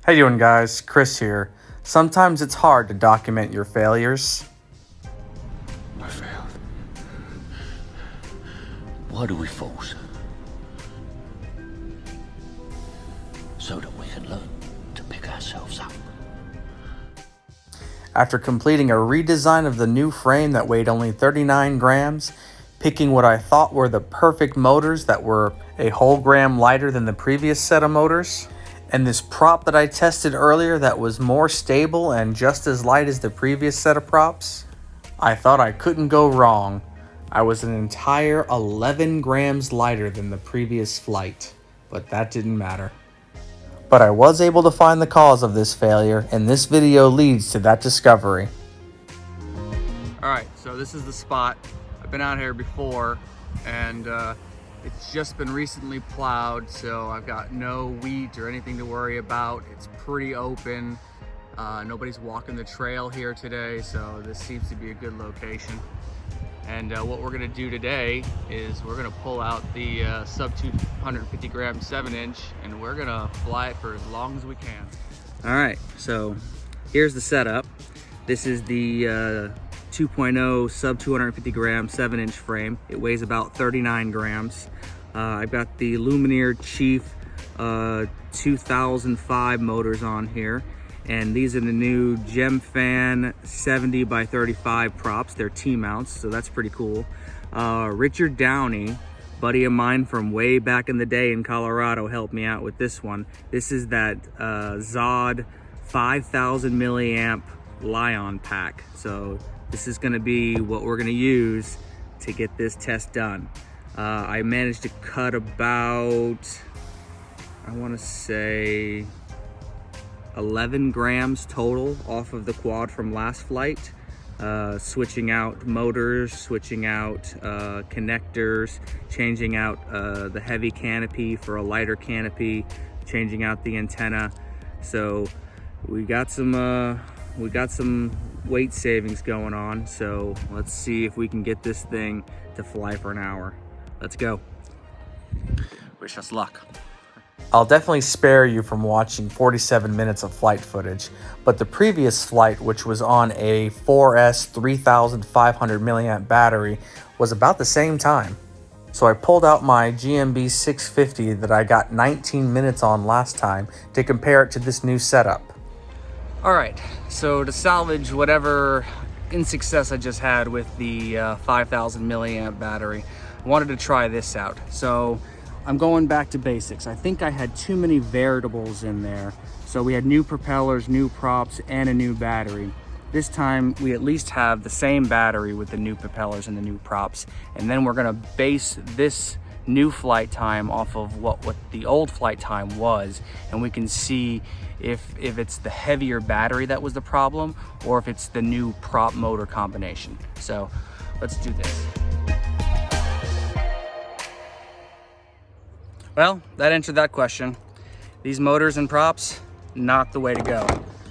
How you doing, guys? Chris here. Sometimes it's hard to document your failures. I failed. Why do we false? So that we can learn to pick ourselves up. After completing a redesign of the new frame that weighed only 39 grams, picking what I thought were the perfect motors that were a whole gram lighter than the previous set of motors, and this prop that I tested earlier that was more stable and just as light as the previous set of props, I thought I couldn't go wrong. I was an entire 11 grams lighter than the previous flight, but that didn't matter. But I was able to find the cause of this failure, and this video leads to that discovery. Alright, so this is the spot. I've been out here before, and it's just been recently plowed, so I've got no wheat or anything to worry about. It's pretty open. Nobody's walking the trail here today, so this seems to be a good location. And what we're gonna do today is we're gonna pull out the sub 250 gram 7-inch, and we're gonna fly it for as long as we can. All right, so here's the setup. This is the 2.0 sub 250 gram 7-inch frame. It weighs about 39 grams. I've got the Lumineer Chief 2005 motors on here. And these are the new Gemfan 70 by 35 props. They're T-mounts, so that's pretty cool. Richard Downey, buddy of mine from way back in the day in Colorado, helped me out with this one. This is that Zod 5000 milliamp Lion pack. So this is gonna be what we're gonna use to get this test done. I managed to cut about, I wanna say, 11 grams total off of the quad from last flight, switching out motors, switching out connectors, changing out the heavy canopy for a lighter canopy, changing out the antenna. So we got some weight savings going on. So let's see if we can get this thing to fly for an hour. Let's go. Wish us luck. I'll definitely spare you from watching 47 minutes of flight footage, but the previous flight, which was on a 4S 3500 milliamp battery, was about the same time. So I pulled out my GMB 650 that I got 19 minutes on last time to compare it to this new setup. All right, so to salvage whatever insuccess I just had with the 5000 milliamp battery, I wanted to try this out. So I'm going back to basics. I think I had too many variables in there. So we had new propellers, new props, and a new battery. This time we at least have the same battery with the new propellers and the new props. And then we're gonna base this new flight time off of what the old flight time was. And we can see if it's the heavier battery that was the problem or if it's the new prop motor combination. So let's do this. Well, that answered that question. These motors and props, not the way to go.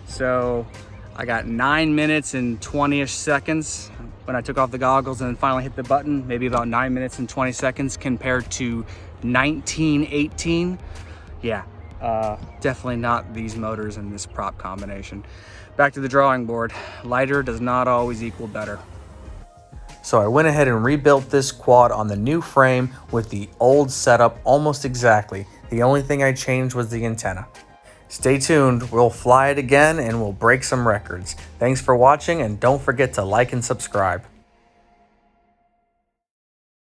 So I got 9 minutes and 20-ish seconds when I took off the goggles and then finally hit the button, maybe about 9 minutes and 20 seconds compared to 19:18. Yeah, definitely not these motors and this prop combination. Back to the drawing board. Lighter does not always equal better. So I went ahead and rebuilt this quad on the new frame with the old setup almost exactly. The only thing I changed was the antenna. Stay tuned, we'll fly it again and we'll break some records. Thanks for watching, and don't forget to like and subscribe.